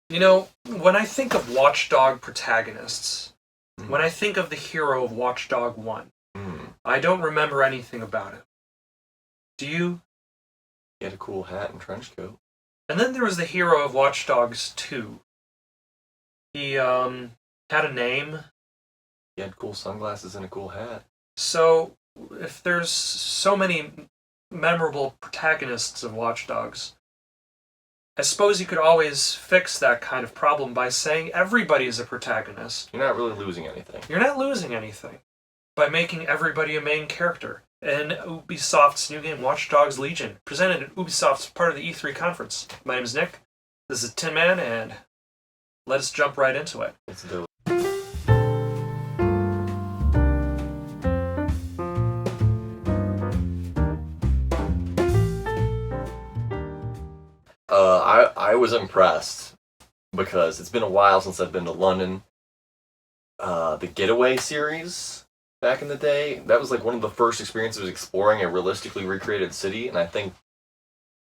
You know, when I think of Watch Dog protagonists, when I think of the hero of Watch Dog 1, I don't remember anything about him. Do you? He had a cool hat and trench coat. And then there was the hero of Watch Dogs 2. He had a name. He had cool sunglasses and a cool hat. So, if there's so many memorable protagonists of Watch Dogs, I suppose you could always fix that kind of problem by saying everybody is a protagonist. You're not really losing anything. You're not losing anything by making everybody a main character. In Ubisoft's new game, Watch Dogs Legion, presented at Ubisoft's part of the E3 conference. My name is Nick. This is Tin Man, and let us jump right into it. Let's do it. I was impressed because it's been a while since I've been to London. The Getaway series back in the day, that was like one of the first experiences exploring a realistically recreated city, and I think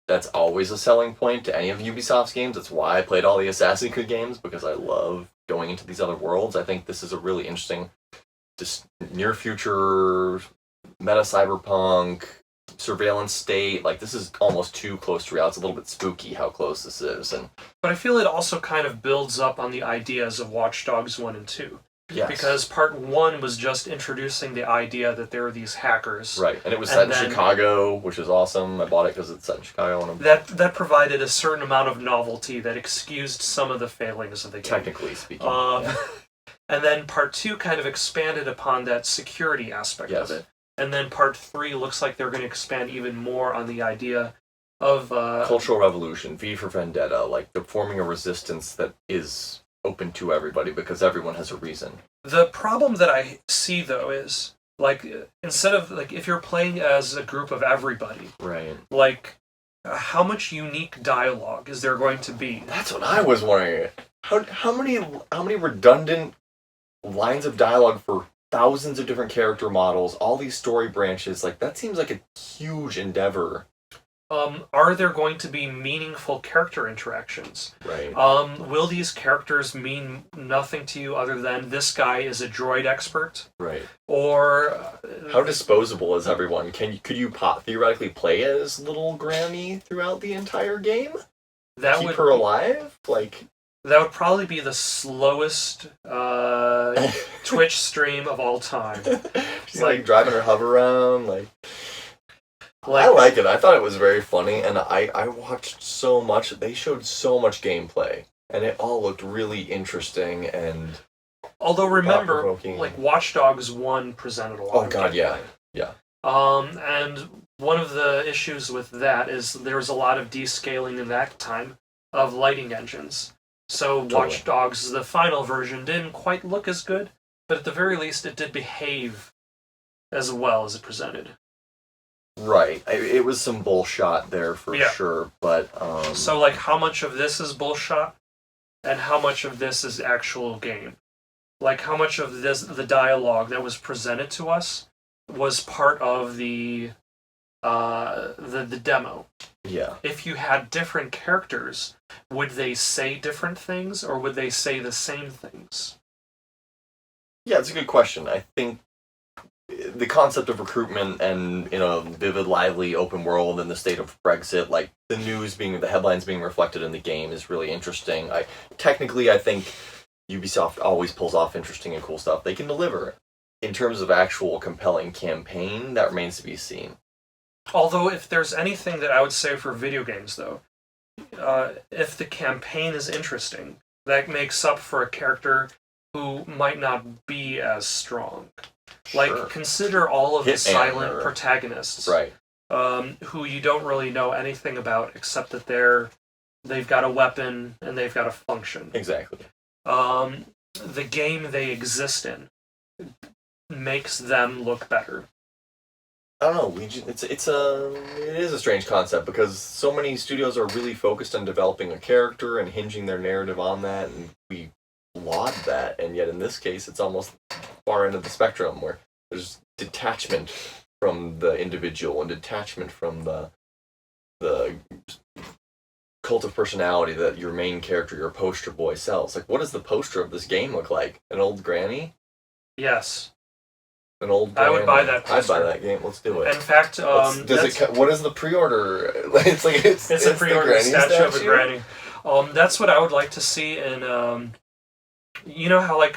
that's always a selling point to any of Ubisoft's games. That's why I played all the Assassin's Creed games, because I love going into these other worlds. I think this is a really interesting, just near future, meta cyberpunk, surveillance state. Like, this is almost too close to reality. It's a little bit spooky how close this is. But I feel it also kind of builds up on the ideas of Watch Dogs 1 and 2. Yes. Because part 1 was just introducing the idea that there are these hackers. Right, and it was set in Chicago, which is awesome. I bought it because it's set in Chicago. And that provided a certain amount of novelty that excused some of the failings of the game. Technically speaking. Yeah. And then part 2 kind of expanded upon that security aspect of it. And then part 3 looks like they're going to expand even more on the idea of... cultural revolution, V for Vendetta, like forming a resistance that is open to everybody because everyone has a reason. The problem that I see, though, is, like, instead of, like, if you're playing as a group of everybody, right? Like, how much unique dialogue is there going to be? That's what I was wondering. How many redundant lines of dialogue for thousands of different character models, all these story branches? Like, that seems like a huge endeavor. Are there going to be meaningful character interactions? Right. Will these characters mean nothing to you other than this guy is a droid expert? Right. Or how disposable is everyone? Could you theoretically play as little Grammy throughout the entire game? Keep her alive? Like, that would probably be the slowest Twitch stream of all time. She's like driving her hover around, like I like it. I thought it was very funny, and I watched so much. They showed so much gameplay, and it all looked really interesting. And although remember, like Watch Dogs 1 presented a lot. Oh god, yeah. And one of the issues with that is there was a lot of descaling in that time of lighting engines. So totally. Watch Dogs, the final version, didn't quite look as good, but at the very least, it did behave as well as it presented. Right. It was some bullshot there for sure, but... So, like, how much of this is bullshot, and how much of this is actual game? Like, how much of the dialogue that was presented to us was part of the demo? Yeah. If you had different characters, would they say different things, or would they say the same things? Yeah, it's a good question. I think the concept of recruitment and in a vivid, lively, open world in the state of Brexit, like the headlines being reflected in the game is really interesting. I think Ubisoft always pulls off interesting and cool stuff. They can deliver. In terms of actual compelling campaign, that remains to be seen. Although, if there's anything that I would say for video games, though, if the campaign is interesting, that makes up for a character who might not be as strong. Like, consider all of the silent protagonists, right? Who you don't really know anything about except that they've got a weapon and they've got a function. Exactly. The game they exist in makes them look better. I don't know, Legion. It is a strange concept because so many studios are really focused on developing a character and hinging their narrative on that, and we laud that, and yet in this case it's almost far end of the spectrum where there's detachment from the individual and detachment from the cult of personality that your main character, your poster boy, sells. Like, what does the poster of this game look like? An old granny? Yes. An old I granny. would buy that poster. I'd buy that game. Let's do it. In fact, what is the pre-order? It's a pre-order statue of a granny. That's what I would like to see in. You know how like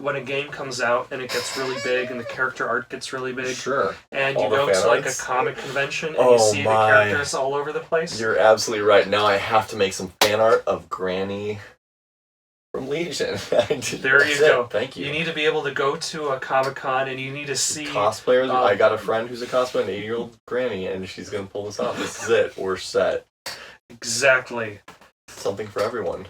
when a game comes out and it gets really big and the character art gets really big? Sure. And All you the go fan to like a arts? comic convention and Oh you see my. the characters all over the place? You're absolutely right. Now I have to make some fan art of Granny from Legion. There you go. Thank you. You need to be able to go to a Comic-Con and you need to see... Cosplayers. I got a friend who's a cosplayer, an 80-year-old Granny, and she's going to pull this off. This is it. We're set. Exactly. Something for everyone.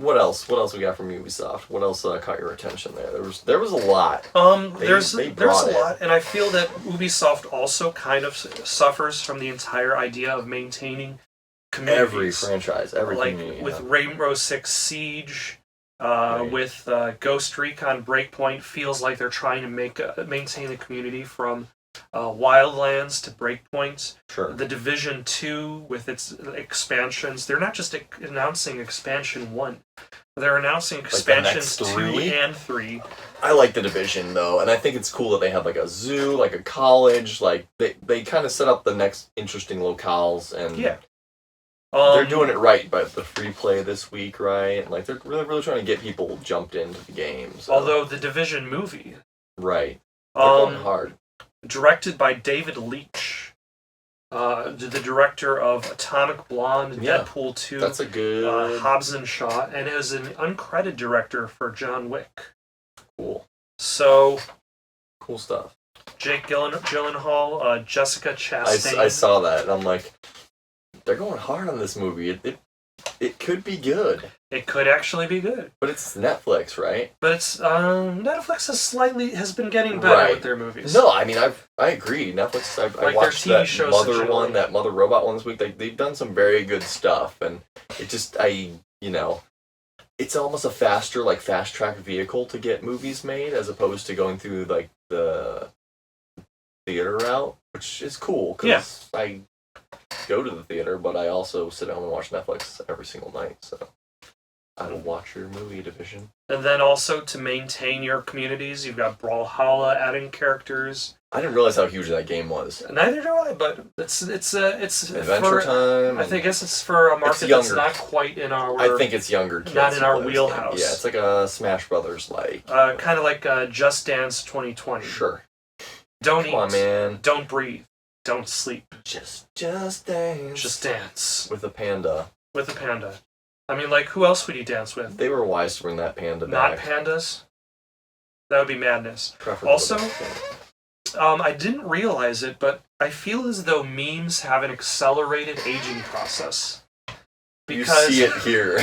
What else? What else we got from Ubisoft? What else caught your attention there? There was a lot. There's a lot, and I feel that Ubisoft also kind of suffers from the entire idea of maintaining communities. Every franchise, every community. With Rainbow Six Siege, with Ghost Recon Breakpoint, feels like they're trying to maintain the community from Wildlands to Breakpoint. Sure. The Division 2 with its expansions. They're not just announcing expansion 1. They're announcing expansions 2 and 3. I like the Division though, and I think it's cool that they have like a zoo, like a college, like they kind of set up the next interesting locales, and they're doing it right. But the free play this week, right? Like they're really trying to get people jumped into the game. So. Although the Division movie, right, they're going hard. Directed by David Leitch, the director of Atomic Blonde, Deadpool 2, that's a good Hobbs and Shaw, and is an uncredited director for John Wick. Cool. So, cool stuff. Jake Gyllenhaal, Jessica Chastain. I saw that, and I'm like, they're going hard on this movie. It could be good. It could actually be good. But it's Netflix, right? But it's Netflix has been getting better with their movies. No, I mean I agree. Netflix. I watched their TV that shows Mother one, that Mother Robot one this week. They've done some very good stuff, and it just it's almost a faster, like fast track vehicle to get movies made as opposed to going through like the theater route, which is cool because I go to the theater, but I also sit home and watch Netflix every single night. So I will watch your movie Division. And then also to maintain your communities, you've got Brawlhalla adding characters. I didn't realize how huge that game was. Neither do I, but it's Adventure Time. I think it's for a market that's not quite in our. I think it's younger kids. Not in our wheelhouse. Yeah, it's like a Smash Brothers like. Kind of like Just Dance 2020. Sure. Don't eat. Come on, man. Don't breathe. Don't sleep. Just dance. Just dance. With a panda. With a panda. I mean, like, who else would you dance with? They were wise to bring that panda back. Not pandas? That would be madness. Preferably also, I didn't realize it, but I feel as though memes have an accelerated aging process. Because, you see it here.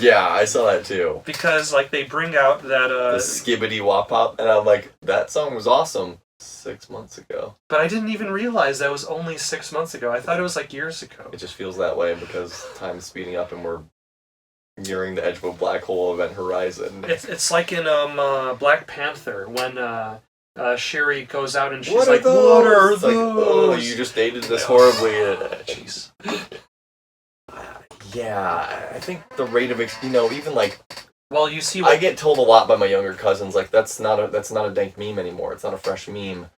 Yeah, I saw that too. Because, like, they bring out that... the Skibbity Wop Pop, and I'm like, that song was awesome 6 months ago. But I didn't even realize that was only 6 months ago. I thought it was, like, years ago. It just feels that way because time's speeding up and we're nearing the edge of a black hole event horizon. It's like in Black Panther, when Shuri goes out and she's what like, "What are those?" Like, oh, you just dated this horribly. Jeez. Yeah, I think the rate of even like. Well, you see, I get told a lot by my younger cousins, like that's not a dank meme anymore. It's not a fresh meme.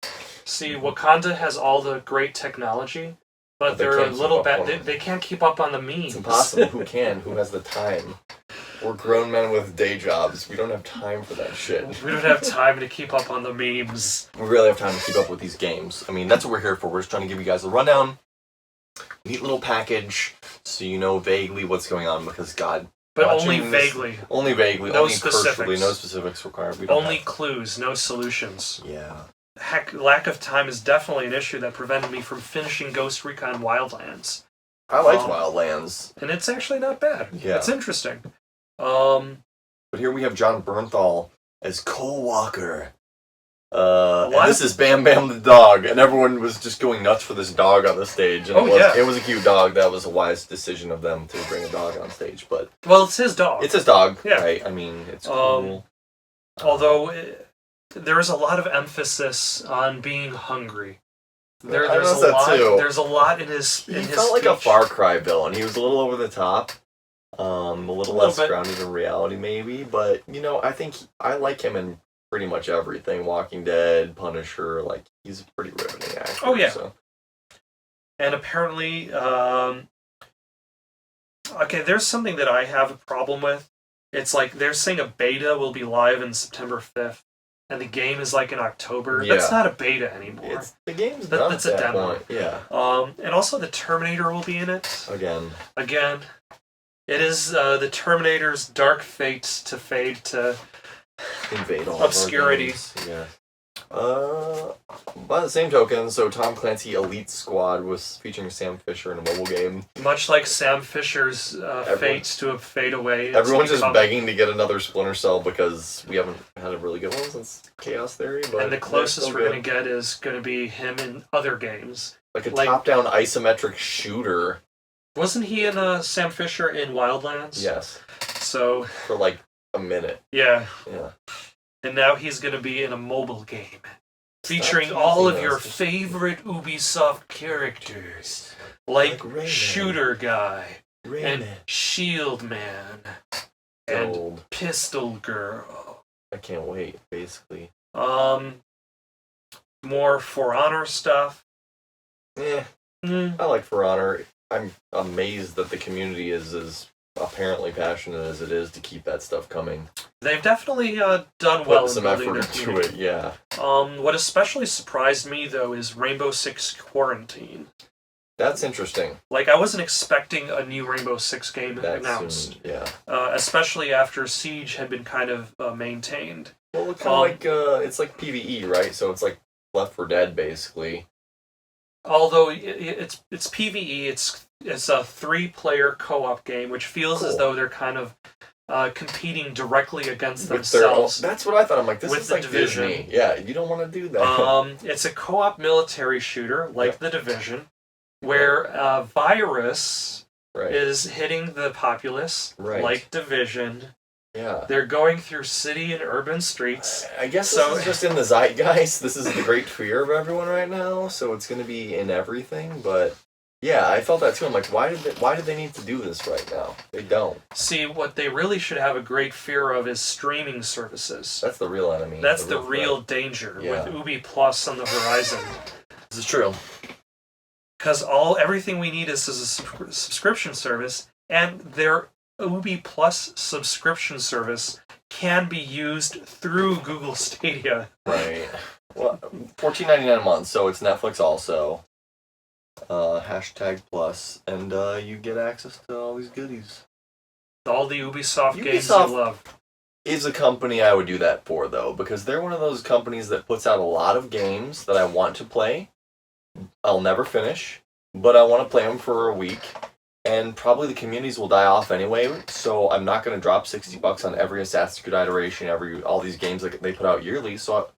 See, Wakanda has all the great technology, but they're a little bit. They can't keep up on the memes. It's impossible. Who can? Who has the time? We're grown men with day jobs. We don't have time for that shit. We don't have time to keep up on the memes. We really have time to keep up with these games. I mean, that's what we're here for. We're just trying to give you guys a rundown, neat little package, so you know vaguely what's going on. Because God. But only vaguely. Only vaguely. No only specifics. Cursorily, no specifics required. Only clues, no solutions. Yeah. Heck, lack of time is definitely an issue that prevented me from finishing Ghost Recon Wildlands. I liked Wildlands. And it's actually not bad. Yeah. It's interesting. But here we have John Bernthal as Cole Walker. And this is Bam Bam the dog, and everyone was just going nuts for this dog on the stage. And it was a cute dog. That was a wise decision of them to bring a dog on stage. But it's his dog. It's his dog, yeah. Right? I mean, it's cool. Although there is a lot of emphasis on being hungry. There's I a noticed that lot. too. There's a lot in his. He in his felt like a speech. Far Cry villain. He was a little over the top, a little less bit. grounded in reality, maybe. But I think I like him in pretty much everything. Walking Dead, Punisher, like he's a pretty riveting actor. Oh, yeah. So. And apparently, okay, there's something that I have a problem with. It's like they're saying a beta will be live in September 5th, and the game is like in October. Yeah. That's not a beta anymore. The game's done That's at a that demo. point. Yeah. And also the Terminator will be in it. Again. It is the Terminator's dark fate to fade to invade all obscurity. Of our games. Yeah. By the same token, so Tom Clancy Elite Squad was featuring Sam Fisher in a mobile game. Much like Sam Fisher's fate to fade away. Everyone's just begging to get another Splinter Cell because we haven't had a really good one since Chaos Theory. But and the closest we're going to get is going to be him in other games. Like a top-down isometric shooter. Wasn't he in Sam Fisher in Wildlands? Yes. So for like a minute. Yeah. Yeah. And now he's going to be in a mobile game featuring all of your favorite Ubisoft characters, like Shooter Guy, and Shield Man, and Pistol Girl. I can't wait, basically. More For Honor stuff. I like For Honor. I'm amazed that the community is as apparently passionate as it is to keep that stuff coming. They've definitely done well in some building effort their into community. it, yeah. What especially surprised me, though, is Rainbow Six Quarantine. That's interesting. Like, I wasn't expecting a new Rainbow Six game That announced. soon, yeah. Especially after Siege had been kind of maintained. Well, it's kind of like, it's like PvE, right? So it's like Left 4 Dead, basically. Although it's PvE, it's a 3-player co-op game, which feels as though they're kind of competing directly against themselves. That's what I thought. I'm like, this with is the like Division. Disney. Yeah, you don't want to do that. It's a co-op military shooter, like the Division, where a virus is hitting the populace, like Division. Yeah. They're going through city and urban streets. I guess this is just in the zeitgeist. This is the great fear of everyone right now, so it's going to be in everything. But yeah, I felt that too. I'm like, why did they need to do this right now? They don't. See, what they really should have a great fear of is streaming services. That's the real enemy. That's the real danger with Ubi Plus on the horizon. This is true. Because everything we need is a subscription service, and their Ubi Plus subscription service can be used through Google Stadia. Right. Well, $14.99 a month, so it's Netflix also. #plus, and you get access to all these goodies. All the Ubisoft games you love. Is a company I would do that for, though, because they're one of those companies that puts out a lot of games that I want to play. I'll never finish, but I want to play them for a week. And probably the communities will die off anyway, so I'm not going to drop $60 on every Assassin's Creed iteration, all these games that they put out yearly. So,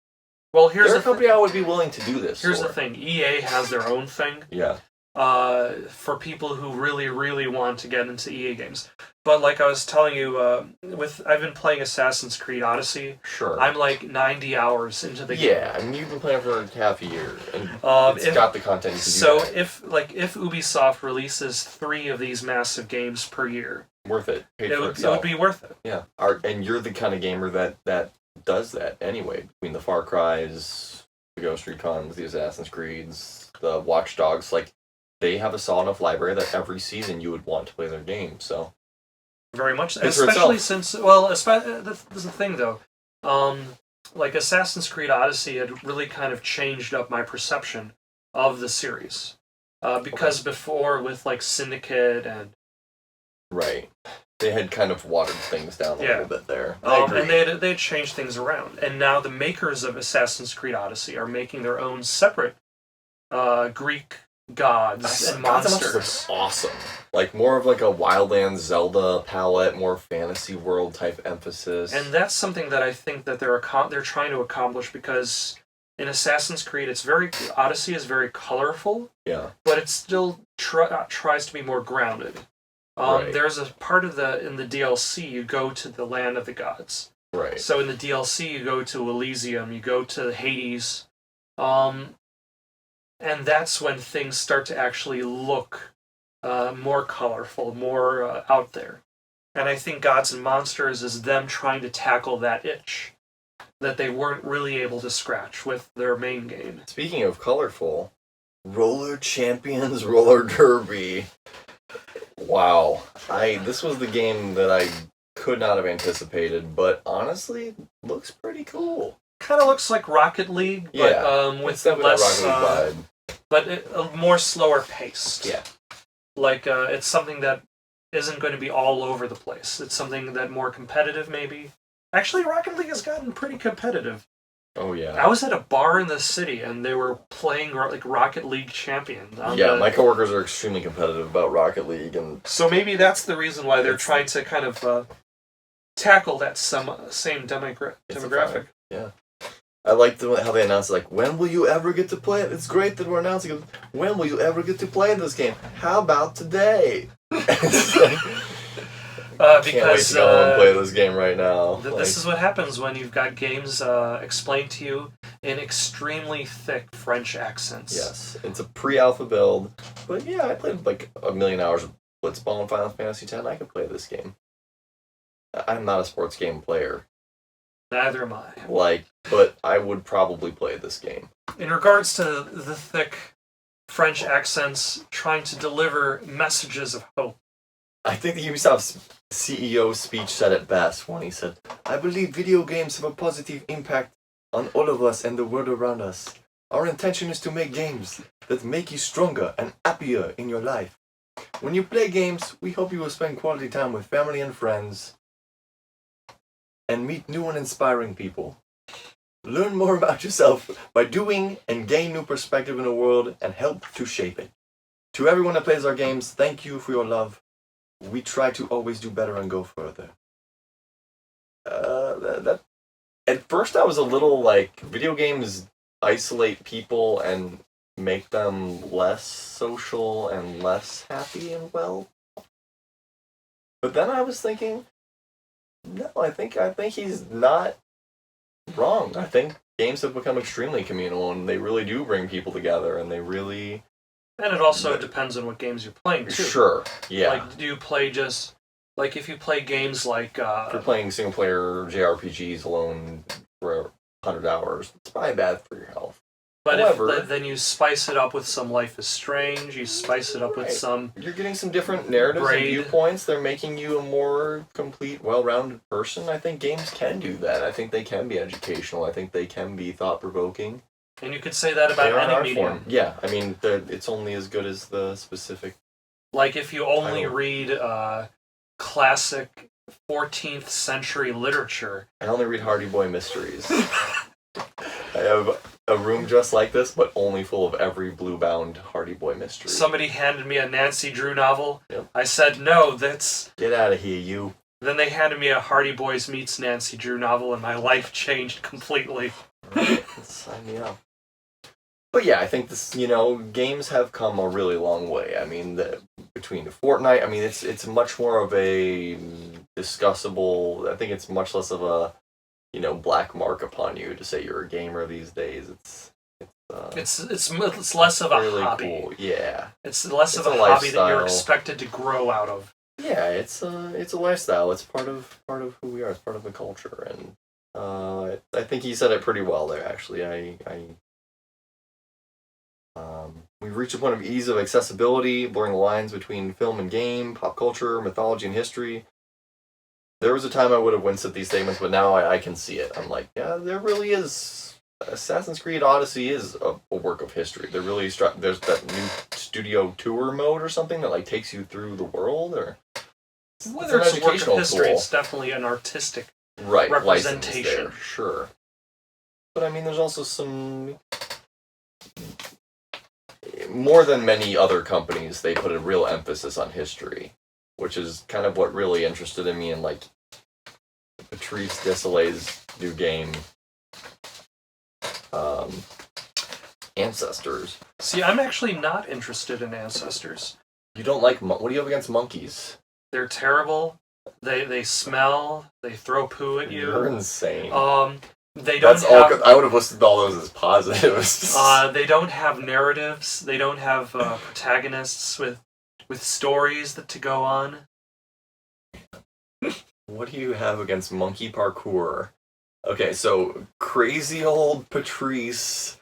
here's the company I would be willing to do this. Here's the thing: EA has their own thing. Yeah. For people who really, really want to get into EA games. But like I was telling you, I've been playing Assassin's Creed Odyssey. Sure. I'm like 90 hours into the game. Yeah, and you've been playing for half a year, and it's got the content you can do. So if Ubisoft releases 3 of these massive games per year, worth it. It would be worth it. Yeah, and you're the kind of gamer that does that anyway. Between the Far Cries, the Ghost Recons, the Assassin's Creeds, the Watch Dogs, like they have a solid enough library that every season you would want to play their game. So. Very much, especially since this is the thing though, like Assassin's Creed Odyssey had really kind of changed up my perception of the series, because before with like Syndicate and they had kind of watered things down a little bit there. And they had changed things around, and now the makers of Assassin's Creed Odyssey are making their own separate Greek gods and monsters. Looks awesome. Like more of like a Wildlands Zelda palette, more fantasy world type emphasis. And that's something that I think that they're trying to accomplish, because in Assassin's Creed, Odyssey is very colorful. Yeah. But it still tries to be more grounded. There's a part in the DLC you go to the land of the gods. Right. So in the DLC you go to Elysium, you go to Hades. And that's when things start to actually look more colorful, more out there. And I think Gods and Monsters is them trying to tackle that itch that they weren't really able to scratch with their main game. Speaking of colorful, Roller Champions Roller Derby. Wow. This was the game that I could not have anticipated, but honestly, looks pretty cool. Kind of looks like Rocket League, but with less, Rocket League vibe. but more slower paced. Yeah. Like it's something that isn't going to be all over the place. It's something that more competitive, maybe. Actually, Rocket League has gotten pretty competitive. Oh yeah. I was at a bar in the city, and they were playing like Rocket League Champion. My coworkers are extremely competitive about Rocket League, and so maybe that's the reason why they're trying to kind of tackle that same demographic. Yeah. I like how they announced it, like, when will you ever get to play it? It's great that we're announcing it. When will you ever get to play this game? How about today? Because can't wait to go home and play this game right now. This is what happens when you've got games explained to you in extremely thick French accents. Yes, it's a pre-alpha build, but yeah, I played like 1,000,000 hours of Blitzball and Final Fantasy X. I could play this game. I'm not a sports game player. Neither am I. But I would probably play this game. In regards to the thick French accents trying to deliver messages of hope. I think the Ubisoft CEO speech said it best when he said, I believe video games have a positive impact on all of us and the world around us. Our intention is to make games that make you stronger and happier in your life. When you play games, we hope you will spend quality time with family and friends and meet new and inspiring people. Learn more about yourself by doing and gain new perspective in the world and help to shape it. To everyone that plays our games, thank you for your love. We try to always do better and go further. At first I was a little like, video games isolate people and make them less social and less happy and well. But then I was thinking, no, I think he's not wrong. I think games have become extremely communal, and they really do bring people together, and they really... And it also depends on what games you're playing, too. Sure, yeah. Like, do you play just... Like, if you play games like... if you're playing single-player JRPGs alone for 100 hours, it's probably bad for your health. But however, then you spice it up with some Life is Strange, you spice it up with some... You're getting some different narratives and viewpoints. They're making you a more complete, well-rounded person. I think games can do that. I think they can be educational. I think they can be thought-provoking. And you could say that about any medium. Yeah, I mean, it's only as good as the specific... Like, if you only read classic 14th century literature... I only read Hardy Boy mysteries. I have a room just like this, but only full of every blue-bound Hardy Boy mystery. Somebody handed me a Nancy Drew novel. Yep. I said, no, that's... Get out of here, you. Then they handed me a Hardy Boys meets Nancy Drew novel, and my life changed completely. Right, sign me up. But yeah, I think this, games have come a really long way. I mean, between Fortnite, I mean, it's much more of a discussable, I think it's much less of a, black mark upon you to say you're a gamer these days. It's less of a really hobby. Cool. Yeah. It's less of a hobby that you're expected to grow out of. Yeah, it's a lifestyle. It's part of who we are. It's part of the culture, and I think he said it pretty well there. Actually, we've reached a point of ease of accessibility, blurring the lines between film and game, pop culture, mythology, and history. There was a time I would have winced at these statements, but now I can see it. I'm like, yeah, there really is. Assassin's Creed Odyssey is a work of history. There's that new studio tour mode or something that takes you through the world, or whether it's a work of history, it's definitely an artistic representation. There, sure. But I mean, there's also some. More than many other companies, they put a real emphasis on history, which is kind of what really interested in me in Patrice Désilets' new game, Ancestors. See, I'm actually not interested in Ancestors. You don't like what do you have against monkeys? They're terrible. They smell. They throw poo at you. You're insane. They don't I would have listed all those as positives. They don't have narratives. They don't have protagonists with stories to go on. What do you have against monkey parkour? Okay, so crazy old Patrice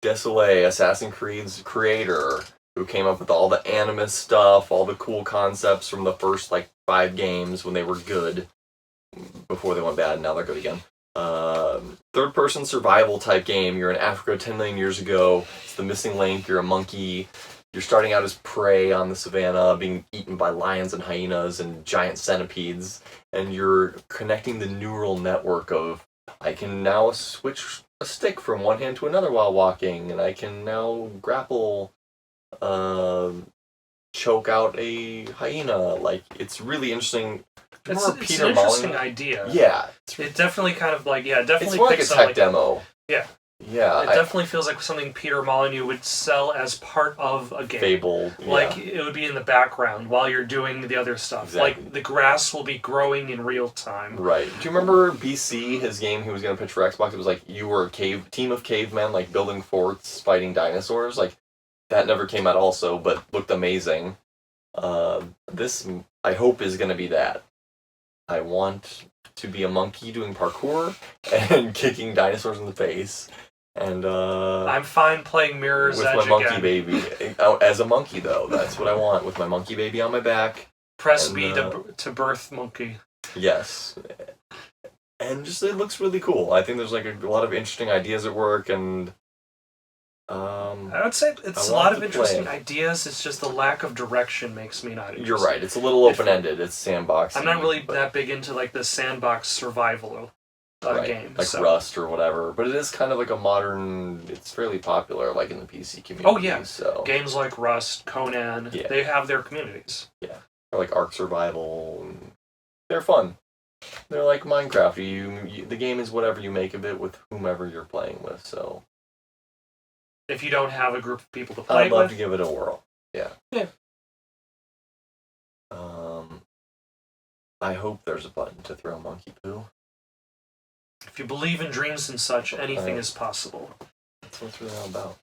Desolé, Assassin's Creed's creator, who came up with all the Animus stuff, all the cool concepts from the first, 5 games when they were good, before they went bad, and now they're good again. Third-person survival type game. You're in Africa 10 million years ago. It's the missing link. You're a monkey. You're starting out as prey on the savannah, being eaten by lions and hyenas and giant centipedes, and you're connecting the neural network of, I can now switch a stick from one hand to another while walking, and I can now grapple, choke out a hyena. It's really interesting. It's an interesting idea. Yeah. It definitely kind of definitely it's more like a tech demo. Yeah. Yeah. It definitely feels like something Peter Molyneux would sell as part of a game. Fable. It would be in the background while you're doing the other stuff. Exactly. The grass will be growing in real time. Right. Do you remember BC, his game he was going to pitch for Xbox? It was you were a team of cavemen, building forts, fighting dinosaurs. That never came out also, but looked amazing. This, I hope, is going to be that. I want to be a monkey doing parkour and kicking dinosaurs in the face. And I'm fine playing Mirror's Edge with my monkey again. baby. As a monkey, though. That's what I want, with my monkey baby on my back. Press B to birth monkey. Yes. And just, it looks really cool. I think there's a lot of interesting ideas at work, and I would say it's a lot of interesting ideas. It's just the lack of direction makes me not interested. You're right. It's a little open-ended. It's sandbox. I'm not really that big into the sandbox survival game. Rust or whatever. But it is kind of a modern. It's fairly popular, in the PC community. Oh yeah. So games like Rust, Conan, they have their communities. Yeah. Or Ark Survival. They're fun. They're like Minecraft. You the game is whatever you make of it with whomever you're playing with. So. If you don't have a group of people to play with, I'd love to give it a whirl. Yeah. Yeah. I hope there's a button to throw monkey poo. If you believe in dreams and such, anything is possible. That's what it's really all about.